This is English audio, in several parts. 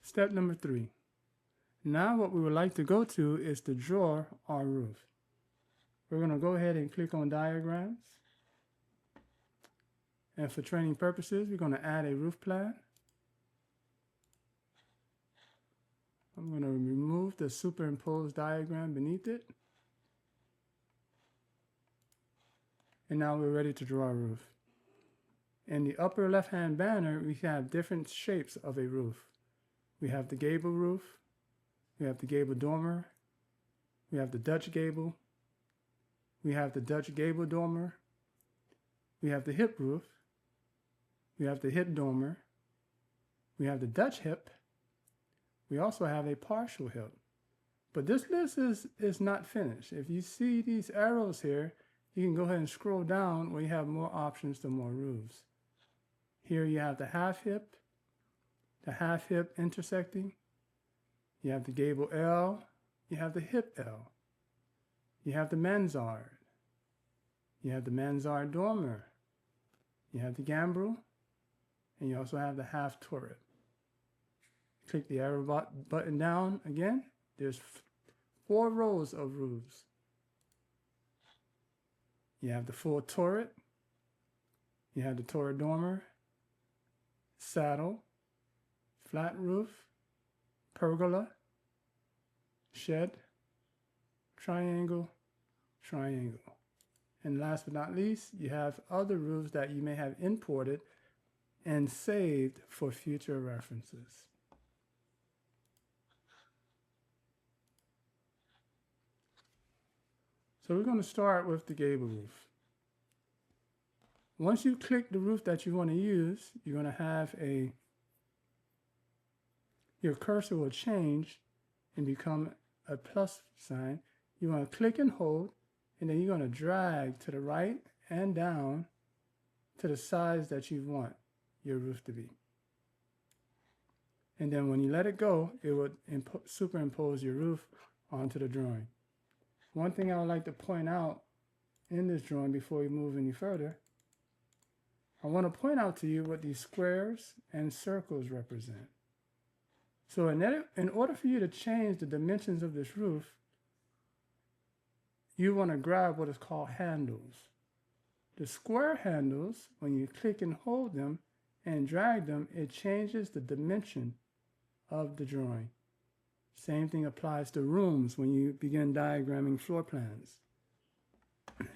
Step number 3. Now what we would like to go to is to draw our roof. We're going to go ahead and click on Diagrams. And for training purposes, we're going to add a roof plan. I'm going to remove the superimposed diagram beneath it. And now we're ready to draw a roof. In the upper left-hand banner, we have different shapes of a roof. We have the gable roof, we have the gable dormer, we have the Dutch gable, we have the Dutch gable dormer, we have the hip roof, we have the hip dormer, we have the Dutch hip, we also have a partial hip. But this list is not finished. If you see these arrows here, you can go ahead and scroll down where you have more options to more roofs. Here you have the half hip intersecting, you have the gable L, you have the hip L, you have the mansard, you have the mansard dormer, you have the gambrel, and you also have the half turret. Click the arrow button down again. There's 4 rows of roofs. You have the full turret, you have the turret dormer, saddle, flat roof, pergola, shed, triangle, triangle. And last but not least, you have other roofs that you may have imported and saved for future references. So we're going to start with the gable roof. Once you click the roof that you want to use, you're going to have your cursor will change and become a plus sign. You want to click and hold, and then you're going to drag to the right and down to the size that you want your roof to be. And then when you let it go, it would superimpose your roof onto the drawing. One thing I would like to point out in this drawing before we move any further, I want to point out to you what these squares and circles represent. So in order for you to change the dimensions of this roof, you want to grab what is called handles. The square handles, when you click and hold them and drag them, it changes the dimension of the drawing. Same thing applies to rooms when you begin diagramming floor plans.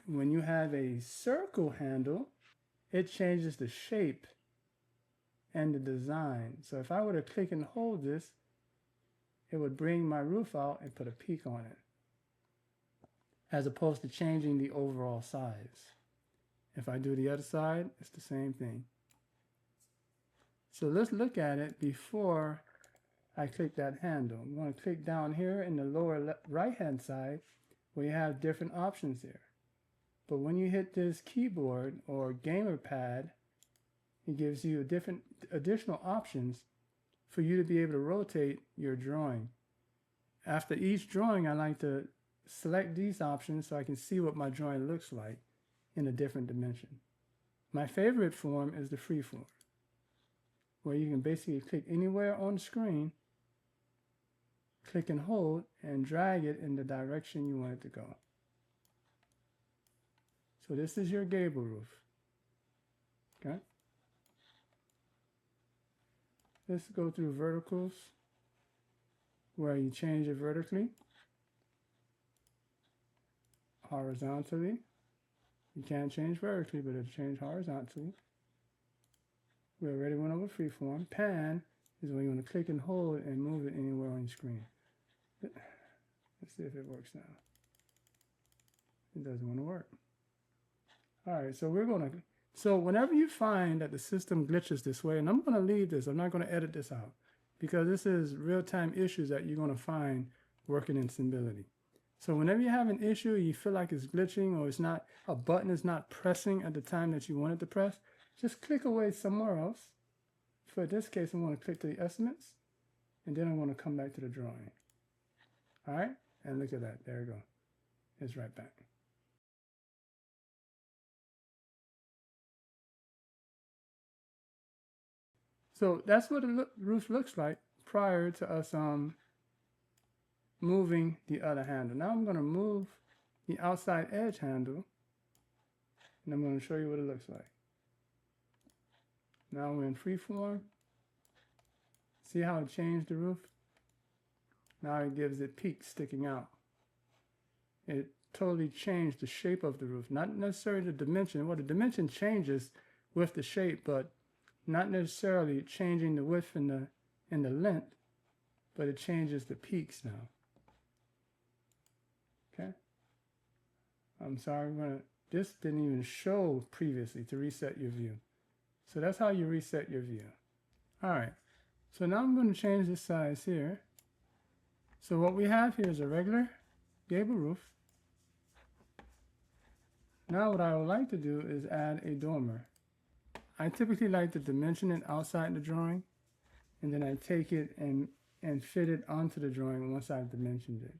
When you have a circle handle, it changes the shape and the design. So if I were to click and hold this, it would bring my roof out and put a peak on it, as opposed to changing the overall size. If I do the other side, it's the same thing. So let's look at it before I click that handle. I'm going to click down here in the lower right-hand side where you have different options there. But when you hit this keyboard or gamer pad, it gives you different additional options for you to be able to rotate your drawing. After each drawing, I like to select these options so I can see what my drawing looks like in a different dimension. My favorite form is the free form, where you can basically click anywhere on the screen, click and hold, and drag it in the direction you want it to go. So this is your gable roof. Okay. Let's go through verticals, where you change it vertically, horizontally. You can't change vertically, but it'll change horizontally. We already went over freeform. Pan is when you want to click and hold and move it anywhere on your screen. Let's see if it works now. It doesn't want to work. All right, so whenever you find that the system glitches this way, and I'm going to leave this, I'm not going to edit this out, because this is real-time issues that you're going to find working in Symbility. So whenever you have an issue, you feel like it's glitching, or it's not, a button is not pressing at the time that you want it to press, just click away somewhere else. For this case, I'm going to click to the estimates, and then I'm going to come back to the drawing. All right, and look at that, there we go. It's right back. So that's what the roof looks like prior to us moving the other handle. Now I'm going to move the outside edge handle, and I'm going to show you what it looks like. Now we're in freeform. See how it changed the roof? Now it gives it peaks sticking out. It totally changed the shape of the roof, not necessarily the dimension. Well, the dimension changes with the shape, but not necessarily changing the width and the length, but it changes the peaks now. Okay. I'm sorry, this didn't even show previously to reset your view. So that's how you reset your view. All right. So now I'm going to change the size here. So what we have here is a regular gable roof. Now what I would like to do is add a dormer. I typically like to dimension it outside the drawing, and then I take it and fit it onto the drawing once I've dimensioned it.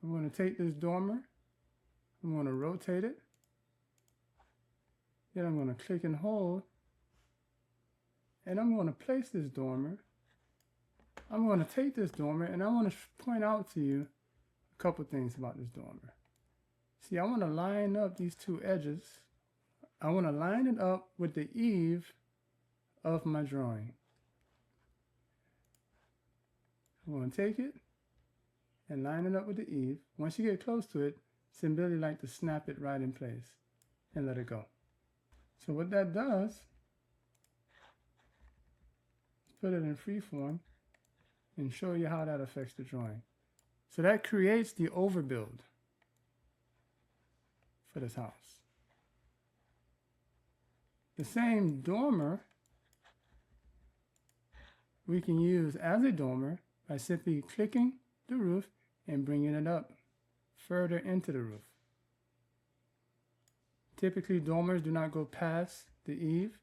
I'm going to take this dormer, I'm going to rotate it, then I'm going to click and hold, and I'm going to place this dormer. I'm going to take this dormer, and I want to point out to you a couple things about this dormer. See, I want to line up these two edges. I want to line it up with the eave of my drawing. I'm going to take it and line it up with the eave. Once you get close to it, simply like to snap it right in place and let it go. So what that does, put it in freeform and show you how that affects the drawing. So that creates the overbuild for this house. The same dormer we can use as a dormer by simply clicking the roof and bringing it up further into the roof. Typically dormers do not go past the eave,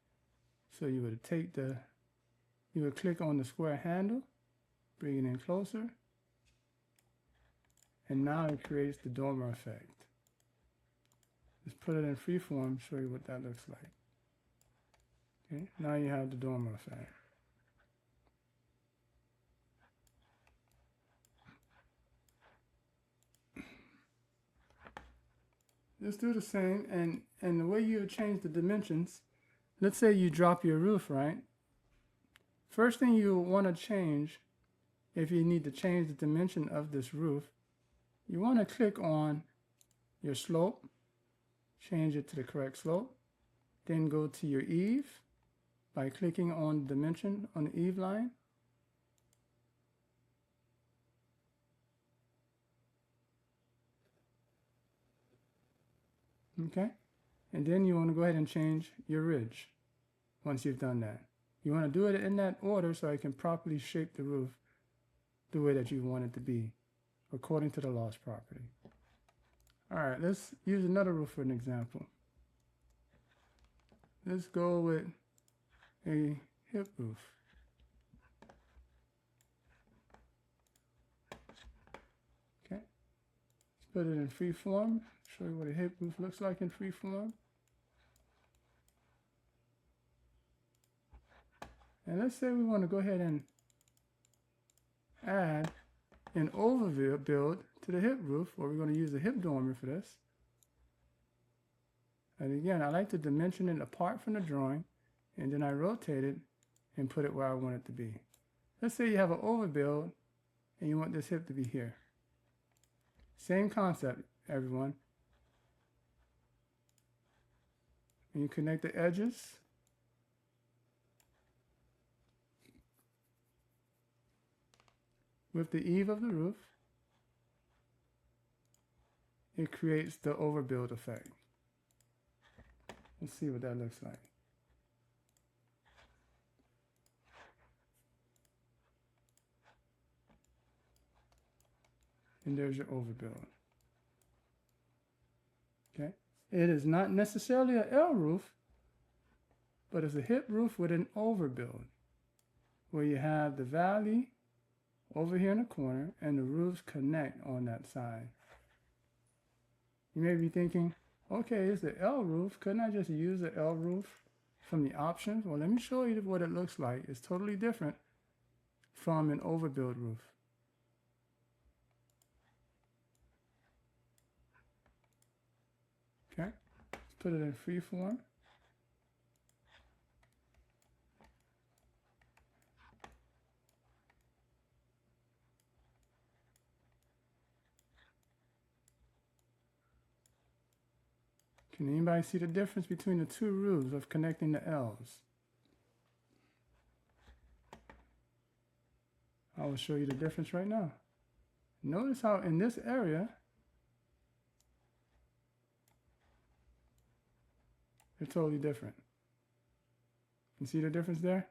so you would click on the square handle, bring it in closer, and now it creates the dormer effect. Just put it in freeform, show you what that looks like. Okay, now you have the dormer effect. Just do the same, and the way you change the dimensions, let's say you drop your roof, right? First thing you want to change, if you need to change the dimension of this roof, you want to click on your slope, change it to the correct slope, then go to your eave by clicking on the dimension on the eave line. Okay, and then you want to go ahead and change your ridge once you've done that. You want to do it in that order so I can properly shape the roof the way that you want it to be according to the lost property. All right, let's use another roof for an example. Let's go with a hip roof. Okay, let's put it in free form. Show you what a hip roof looks like in free form. And let's say we want to go ahead and add an overbuild to the hip roof, or we're going to use a hip dormer for this. And again, I like to dimension it apart from the drawing, and then I rotate it and put it where I want it to be. Let's say you have an overbuild and you want this hip to be here. Same concept, everyone. And you connect the edges. With the eave of the roof, it creates the overbuild effect. Let's see what that looks like. And there's your overbuild. Okay. It is not necessarily an L roof, but it's a hip roof with an overbuild, where you have the valley over here in the corner and the roofs connect on that side. You may be thinking, Okay, it's the L roof. Couldn't I just use the L roof from the options? Well, let me show you what it looks like. It's totally different from an overbuild roof. Okay, let's put it in freeform. Can anybody see the difference between the two roofs of connecting the L's? I will show you the difference right now. Notice how in this area, they're totally different. You see the difference there?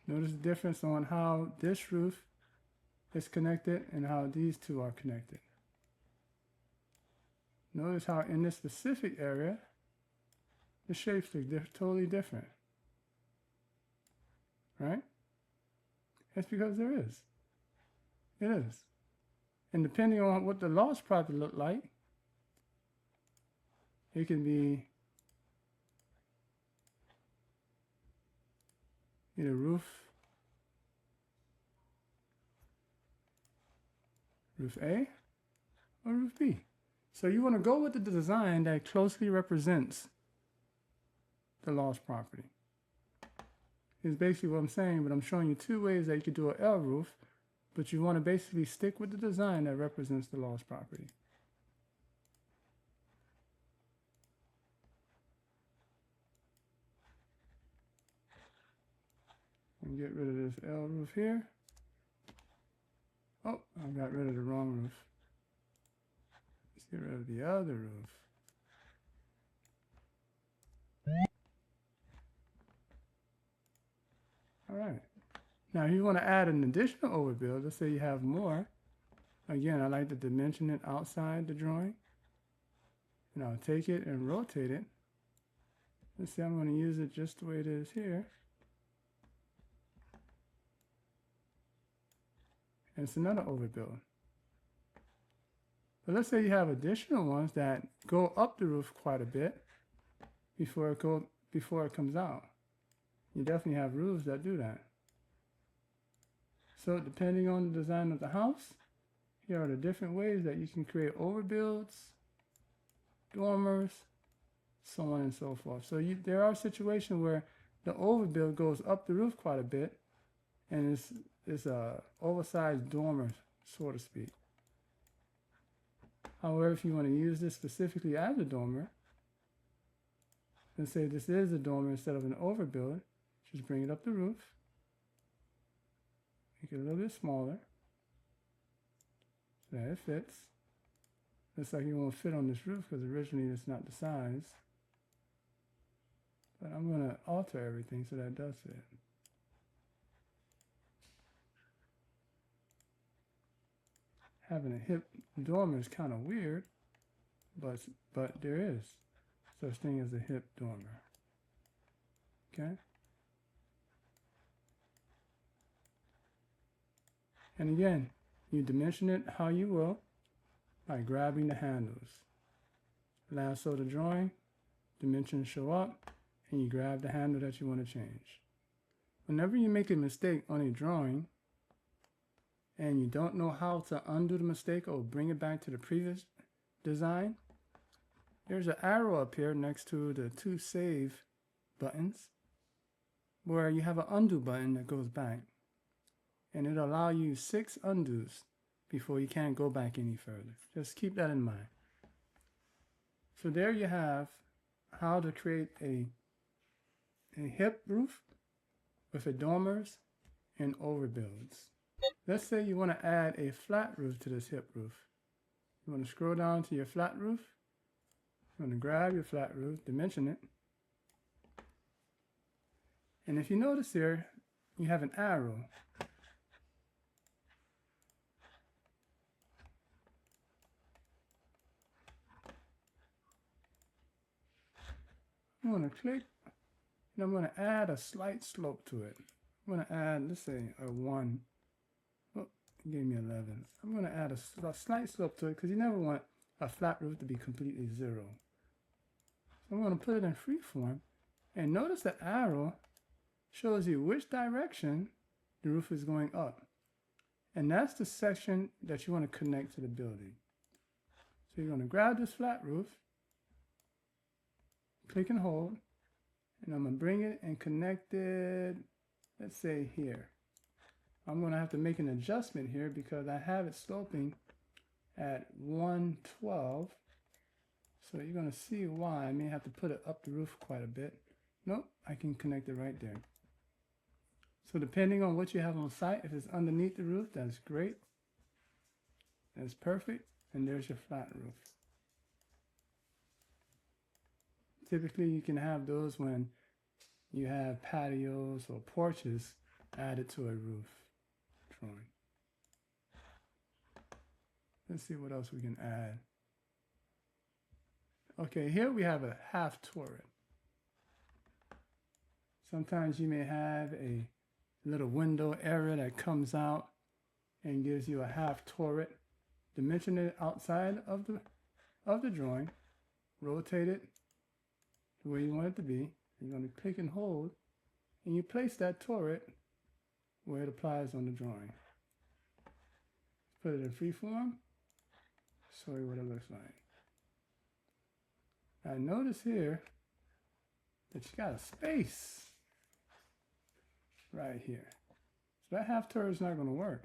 Notice the difference on how this roof is connected and how these two are connected. Notice how in this specific area, the shapes look totally different, right? It's because there is. It is. And depending on what the lost property look like, it can be either roof A or roof B. So you want to go with the design that closely represents the lost property. Is basically what I'm saying, but I'm showing you two ways that you could do an L roof, but you want to basically stick with the design that represents the lost property. And get rid of this L roof here. Oh, I got rid of the wrong roof. Let's get rid of the other roof. All right. Now, if you want to add an additional overbuild, let's say you have more. Again, I like to dimension it outside the drawing. And I'll take it and rotate it. Let's say I'm going to use it just the way it is here. And it's another overbuild. But let's say you have additional ones that go up the roof quite a bit before it comes out. You definitely have roofs that do that. So depending on the design of the house, here are the different ways that you can create overbuilds, dormers, so on and so forth. So there are situations where the overbuild goes up the roof quite a bit, and it's a oversized dormer, so to speak. However, if you want to use this specifically as a dormer, and say this is a dormer instead of an overbuild, just bring it up the roof, make it a little bit smaller, so that it fits. Looks like it won't fit on this roof because originally it's not the size. But I'm going to alter everything so that it does fit. Having a hip dormer is kind of weird, but there is such thing as a hip dormer. Okay? And again, you dimension it how you will by grabbing the handles. Lasso the drawing, dimensions show up, and you grab the handle that you want to change. Whenever you make a mistake on a drawing and you don't know how to undo the mistake or bring it back to the previous design, there's an arrow up here next to the two save buttons where you have an undo button that goes back, and it'll allow you 6 undos before you can't go back any further. Just keep that in mind. So there you have how to create a hip roof with a dormers and overbuilds. Let's say you want to add a flat roof to this hip roof. You want to scroll down to your flat roof. You want to grab your flat roof, dimension it. And if you notice here, you have an arrow. I'm going to click, and I'm going to add a slight slope to it. I'm going to add, let's say, a 1. Oh, it gave me 11. I'm going to add a slight slope to it because you never want a flat roof to be completely zero. So I'm going to put it in freeform, and notice the arrow shows you which direction the roof is going up. And that's the section that you want to connect to the building. So you're going to grab this flat roof, click and hold, and I'm going to bring it and connect it, let's say here. I'm going to have to make an adjustment here because I have it sloping at 112. So you're going to see why I may have to put it up the roof quite a bit. Nope, I can connect it right there. So depending on what you have on site, if it's underneath the roof, that's great. That's perfect. And there's your flat roof. Typically, you can have those when you have patios or porches added to a roof drawing. Let's see what else we can add. Okay, here we have a half turret. Sometimes you may have a little window area that comes out and gives you a half turret. Dimension it outside of the drawing. Rotate it the way you want it to be. You're going to click and hold, and you place that turret where it applies on the drawing. Put it in freeform. Show you what it looks like. Now notice here that you got a space right here. So that half turret is not going to work.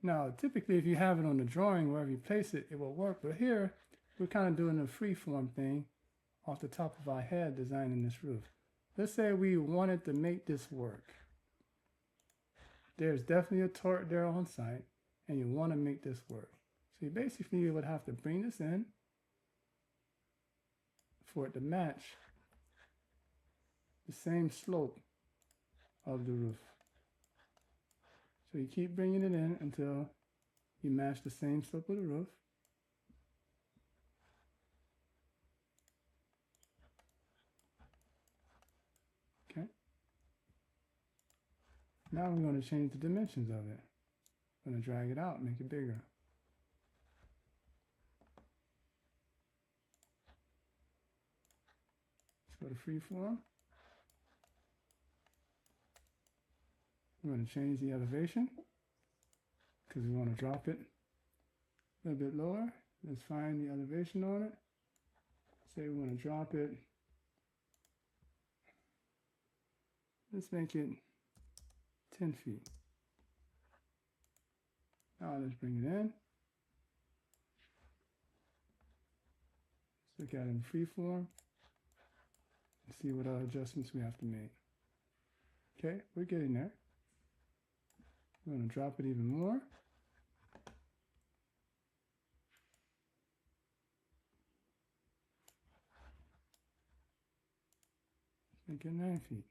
Now, typically, if you have it on the drawing, wherever you place it, it will work. But here, we're kind of doing a freeform thing off the top of our head designing this roof. Let's say we wanted to make this work. There's definitely a turret there on site, and you want to make this work. So you basically would have to bring this in for it to match the same slope of the roof. So you keep bringing it in until you match the same slope of the roof. Okay. Now we're going to change the dimensions of it. I'm going to drag it out, make it bigger. Let's go to freeform. We're going to change the elevation because we want to drop it a little bit lower. Let's find the elevation on it. Say we want to drop it. Let's make it 10 feet. Now let's bring it in. Let's look at it in freeform and see what other adjustments we have to make. Okay, we're getting there. We're going to drop it even more. Make it 9 feet.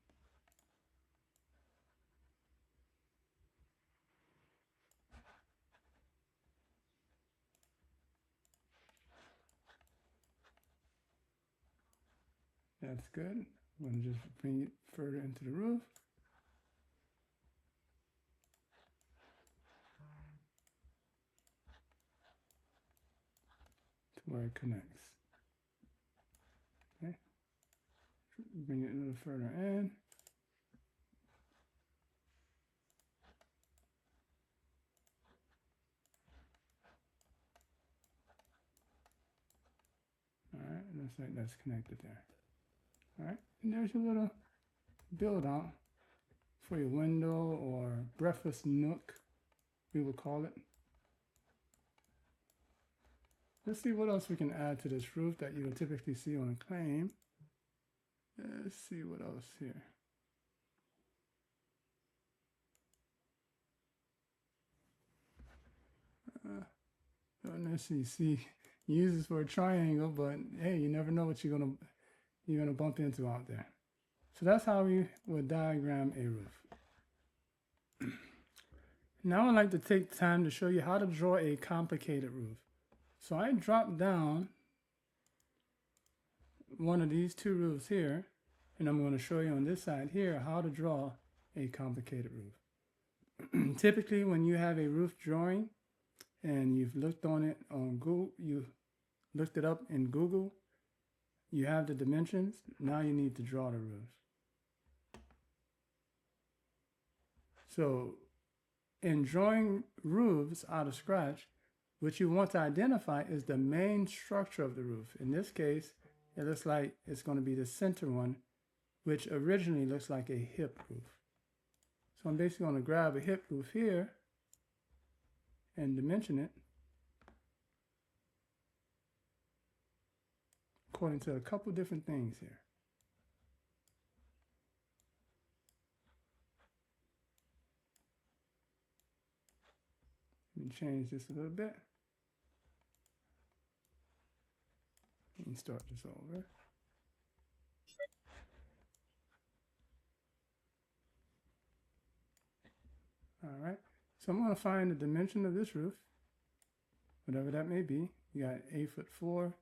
That's good. I'm going to just bring it further into the roof. Where it connects. Okay. Bring it a little further in. All right, looks like that's connected there. All right, and there's your little build out for your window or breakfast nook, we will call it. Let's see what else we can add to this roof that you will typically see on a claim. Let's see what else here. Don't necessarily see uses for a triangle, but hey, you never know what you're gonna bump into out there. So that's how we would diagram a roof. Now I'd like to take time to show you how to draw a complicated roof. So I dropped down one of these two roofs here, and I'm going to show you on this side here how to draw a complicated roof. Typically, when you have a roof drawing and you've looked on it on Google, you looked it up in Google, you have the dimensions. Now you need to draw the roof. So in drawing roofs out of scratch, what you want to identify is the main structure of the roof. In this case, it looks like it's going to be the center one, which originally looks like a hip roof. So I'm basically going to grab a hip roof here and dimension it according to a couple different things here. Let me change this a little bit. Let me start this over. All right, so I'm going to find the dimension of this roof, whatever that may be. You got 8'4",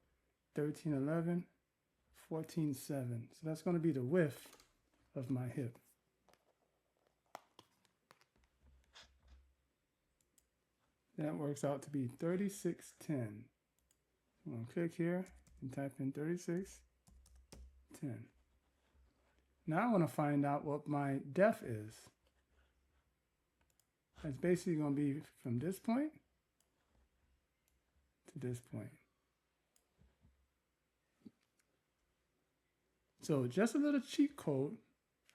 13'11", 14'7". So that's going to be the width of my hip. That works out to be 36'10". I'm going to click here and type in 36'10". Now I want to find out what my depth is. That's basically going to be from this point to this point. So just a little cheat code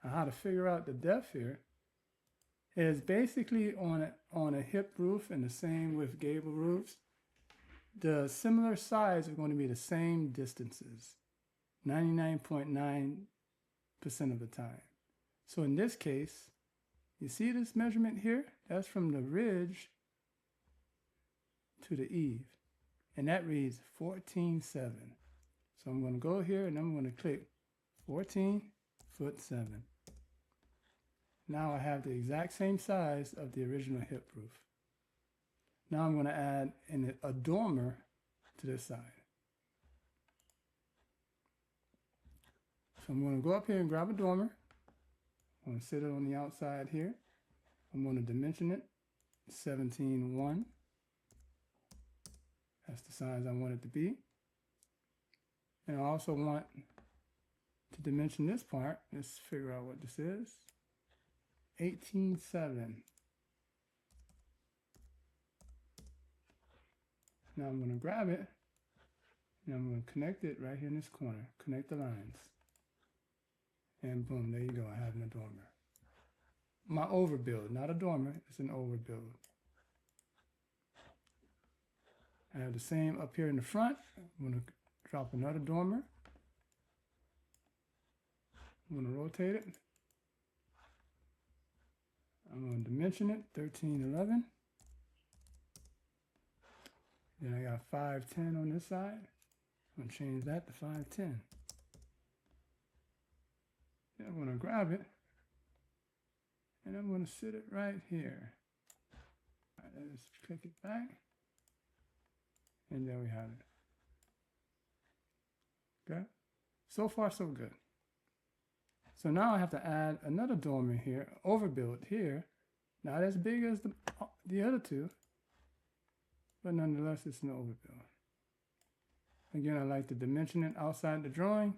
on how to figure out the depth here is basically on a hip roof, and the same with gable roofs. The similar sides are going to be the same distances, 99.9% of the time. So in this case, you see this measurement here? That's from the ridge to the eave, and that reads 14'7". So I'm going to go here and I'm going to click 14'7". Now I have the exact same size of the original hip roof. Now I'm going to add a dormer to this side. So I'm going to go up here and grab a dormer. I'm going to sit it on the outside here. I'm going to dimension it 17'1". That's the size I want it to be. And I also want to dimension this part. Let's figure out what this is. 18'7". Now I'm going to grab it and I'm going to connect it right here in this corner. Connect the lines. And boom, there you go. I have my dormer. My overbuild, not a dormer, it's an overbuild. I have the same up here in the front. I'm going to drop another dormer. I'm going to rotate it. I'm going to dimension it 13'11". Then I got 5'10" on this side. I'm going to change that to 5'10". Then I'm going to grab it and I'm going to sit it right here. All right, let's click it back. And there we have it. Okay. So far, so good. So now I have to add another dormer here, overbuild here. Not as big as the other two, but nonetheless, it's an overbuild. Again, I like to dimension it outside the drawing.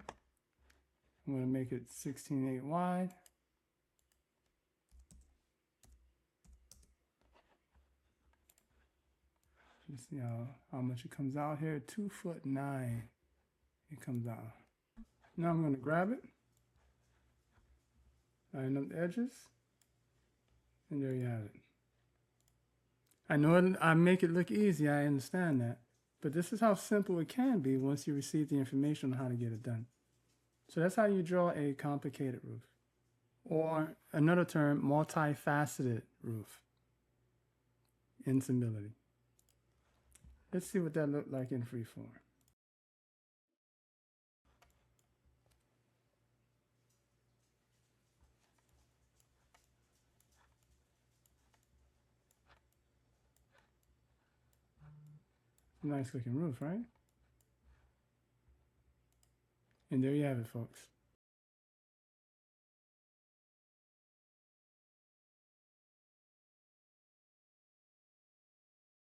I'm going to make it 16.8 wide. You see how much it comes out here? 2'9" it comes out. Now I'm going to grab it, line up the edges, and there you have it. I know I make it look easy, I understand that, but this is how simple it can be once you receive the information on how to get it done. So that's how you draw a complicated roof, or another term, multifaceted roof in Simility. Let's see what that looked like in freeform. Nice looking roof, right? And there you have it, folks.